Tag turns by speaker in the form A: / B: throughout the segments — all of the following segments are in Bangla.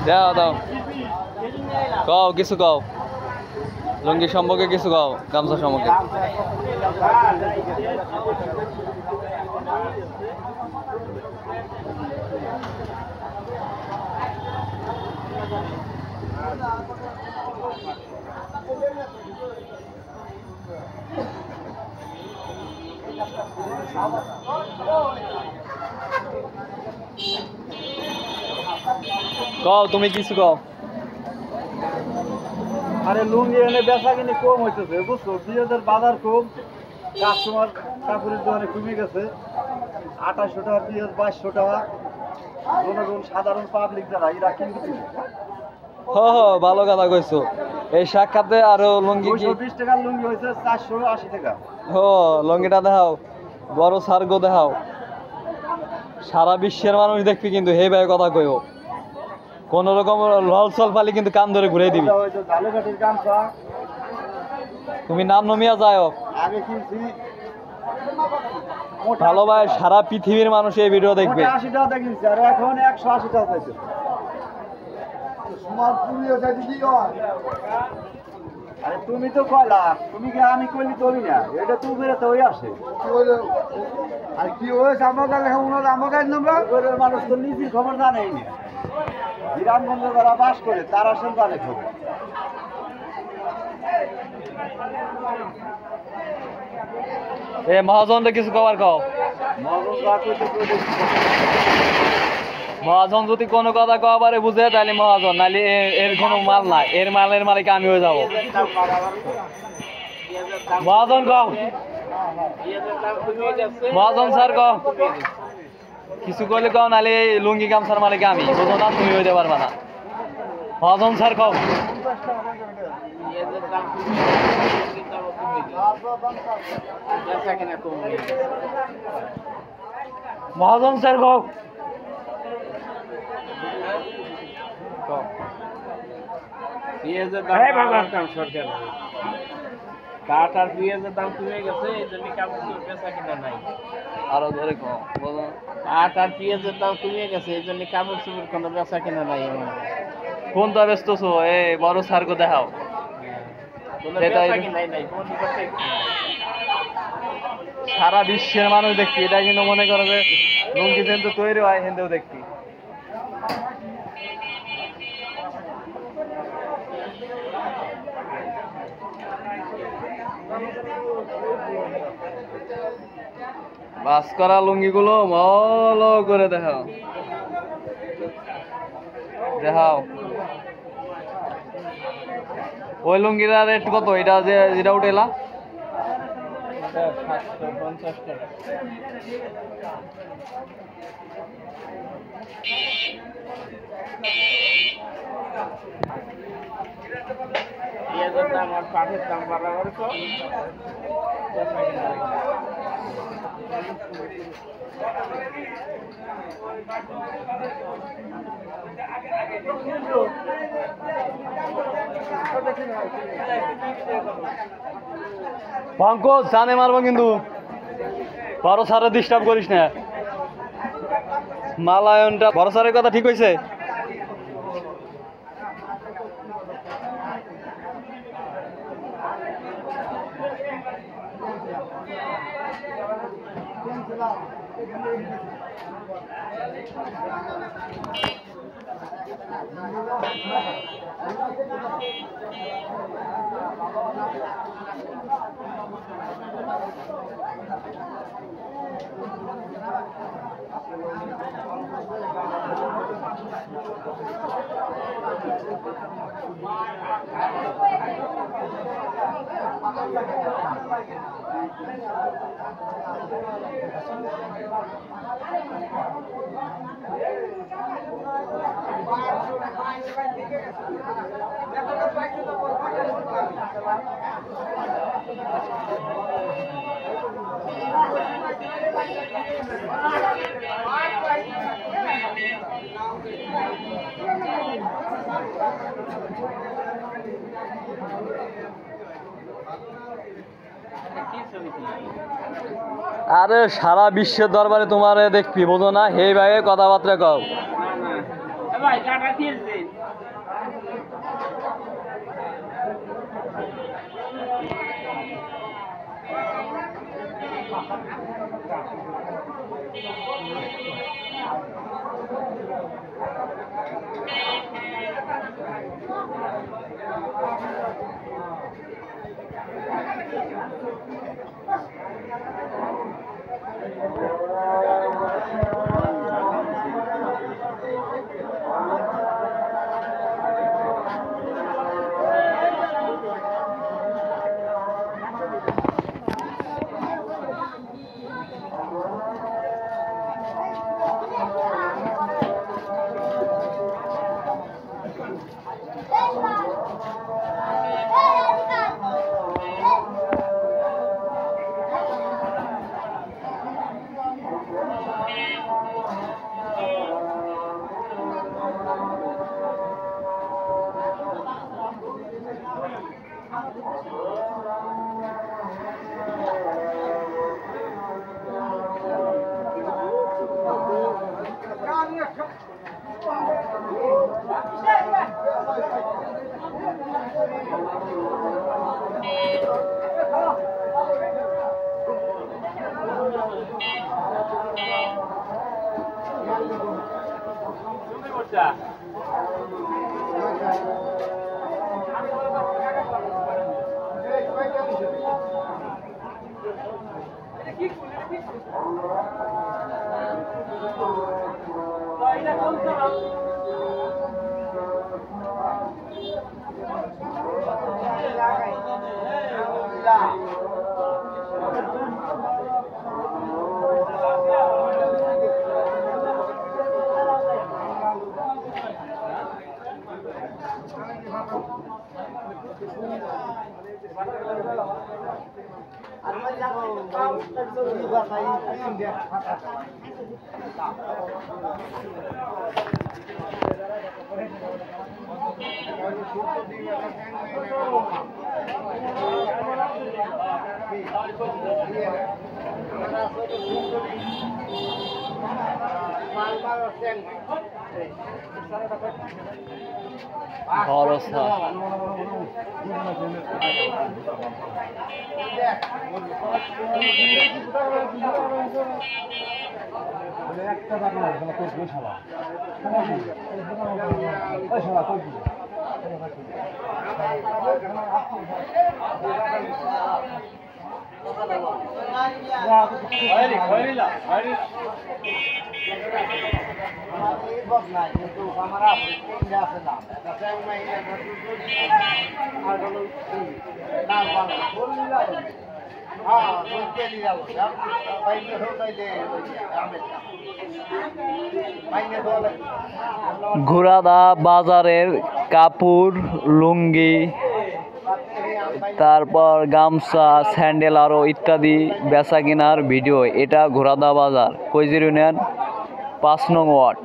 A: দাও দাও কও কিছু কও লুঙ্গি সম্পর্কে কিছু কও গামছা সম্পর্কে কও তুমি কিছু কও
B: আরে লুঙ্গি এনে বেচা কিনে কম হইতেছে বুঝছো বিয়েদের বাজার কম কাস্টমার কাপড়ের দোকানে কমে গেছে 2800 টাকা পিঁয়াজ 2200 টাকা জনগণ সাধারণ পাবলিক যারা এরা কিনতেছে
A: ভালো কথা কইছো এই সাক্ষাতে আরো লুঙ্গি
B: 220 টাকার লুঙ্গি হয়েছে 480 টাকা
A: লুঙ্গিটা দেখাও বড় সার্গো দেখাও সারা বিশ্বের মানুষ দেখবি কিন্তু হে ভাই কথা কইও কোন রকম ললসল পালি কিন্তু কান ধরে ঘুরে দিবি তুমি নাম নমিয়া যাও
B: আগে কিনছি
A: ভালো ভাই সারা পৃথিবীর মানুষ এই ভিডিও দেখবে
B: 80 টাকা কিনছি আর এখন 180 টাকা পাইছে তোমার পুরিও যাইতে কি হয় আরে তুমি তো কইলা তুমি কি আমি কইলি তোরি না এটা তুই বেরে তো ওই আসে আর কি হইছে আমাকে লেখা উনার আমাকে নাম্বার গরের মানুষ তো নিজের খবর জানেই না বিরামগঞ্জে যারা বাস করে তারা আসলে জানে খবর
A: এ মহাজনরে কিছু কবার কও
B: মহাজন যা কইতে
A: মহাজন যদি কোনো কথা কবারে বুঝে তাহলে মহাজন নাহলে এর কোনো মাল নাই এর মালের মালিক আমি হয়ে যাবো মহাজন কও মহাজন স্যার কও কিছু করলে কও নাহলে লুঙ্গি গামছার মালিক আমি বুঝো না তুমি হইতে পারবা না মহাজন স্যার কও মহাজন স্যার কও
C: কাটার পেঁয়াজের দাম কমে গেছে এই জন্য কাপড় বেচা কিনা নাই
A: আরো ধরে কও বলো
C: কাটার পেঁয়াজের দাম কমে গেছে এই জন্য কাপড় চোপড় কোনো বেচা কিনা নাই আমার
A: কোনটা ব্যস্ত ছো এ বড় সার্গো দেখাও সারা বিশ্বের মানুষ দেখছি এটা কিন্তু মনে করো যে লুঙ্গি কিন্তু তৈরি হয় হিন্দেও দেখছি বাস করা লুঙ্গিগুলো ভালো করে দেখাও দেখাও ওই লুঙ্গিটা রেট কত এটা যেটা উঠেলা
C: 750 টাকা পেঁয়াজের দাম আর পাটের দাম বাড়াবার তো
A: পঙ্কজ জানে মারবো কিন্তু বড় সারে ডিস্টার্ব করিস না মালায়নটা বড় সারের কথা ঠিক হয়েছে আরে সারা বিশ্বের দরবারে তোমারে দেখবি, বোঝো না? হে ভাই কথাবার্তা কও।
C: ভাই কাটা দিয়েছে।
A: ভরসা ঘোড়াদা বাজারের কাপড়, লুঙ্গি, তারপর গামছা, স্যান্ডেল আরও ইত্যাদি বেচা কেনার ভিডিও। এটা ঘোড়াদা বাজার, কৈজির ইউনিয়ন 5 নং ওয়ার্ড।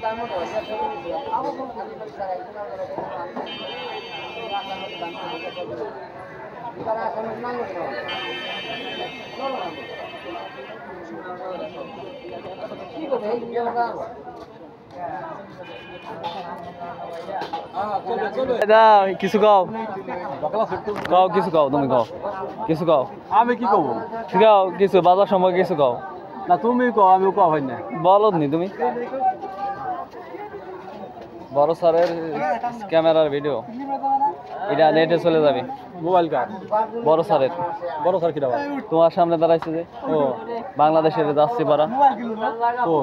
B: দাম
A: কিছু কও কও কিছু কও তুমি কও কিছু কও
B: আমি কি কব
A: কও কিছু বাজার সময় কিছু কও
B: না তুমি কও আমি কও হয় না
A: বলো নি তুমি বড় স্যারের ক্যামেরার ভিডিও এটা নেটে চলে যাবে
B: মোবাইল কার
A: বড় স্যারের
B: বড় স্যার কিরা
A: তোমার সামনে দাঁড়াইছে যে
B: ও
A: বাংলাদেশের যাচ্ছে পারা
B: ও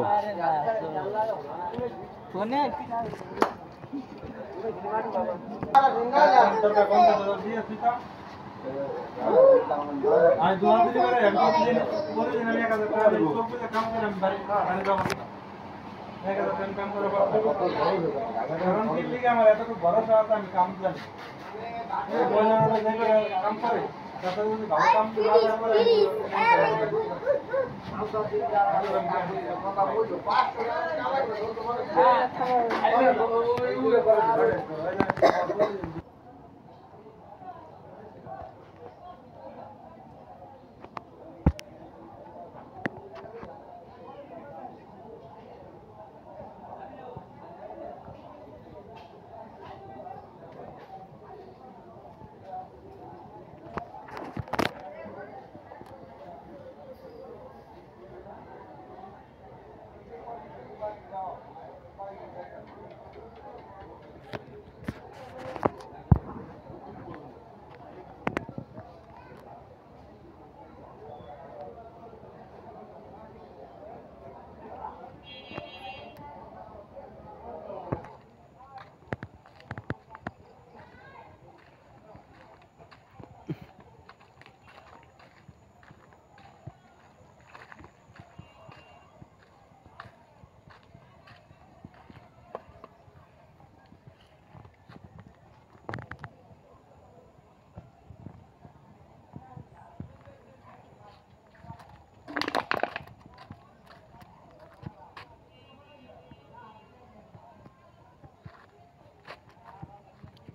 B: আমি দুয়ার দিতে পারে আমি করে দিন আমি 1000 টাকা দেব সব কিছু কাম করে আমি বাড়ি যাব 1000 টাকা কাম করে কারণ কি লিগে আমার এত ভরসা আছে আমি কাম জানি এই বলনা দেখে কাম করে তাতে যদি ভালো কাম না করে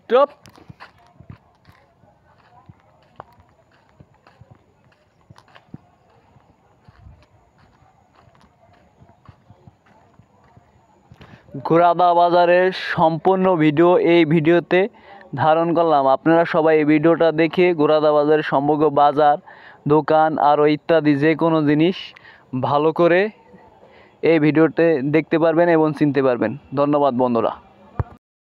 A: টপ ঘোড়াদা বাজারের সম্পূর্ণ ভিডিও এই ভিডিওতে ধারণ করলাম। আপনারা সবাই এই ভিডিওটা দেখে ঘোড়াদা বাজারের সমগ্র বাজার দোকান আরও ইত্যাদি যে কোনো জিনিস ভালো করে এই ভিডিওতে দেখতে পারবেন এবং চিনতে পারবেন। ধন্যবাদ বন্ধুরা।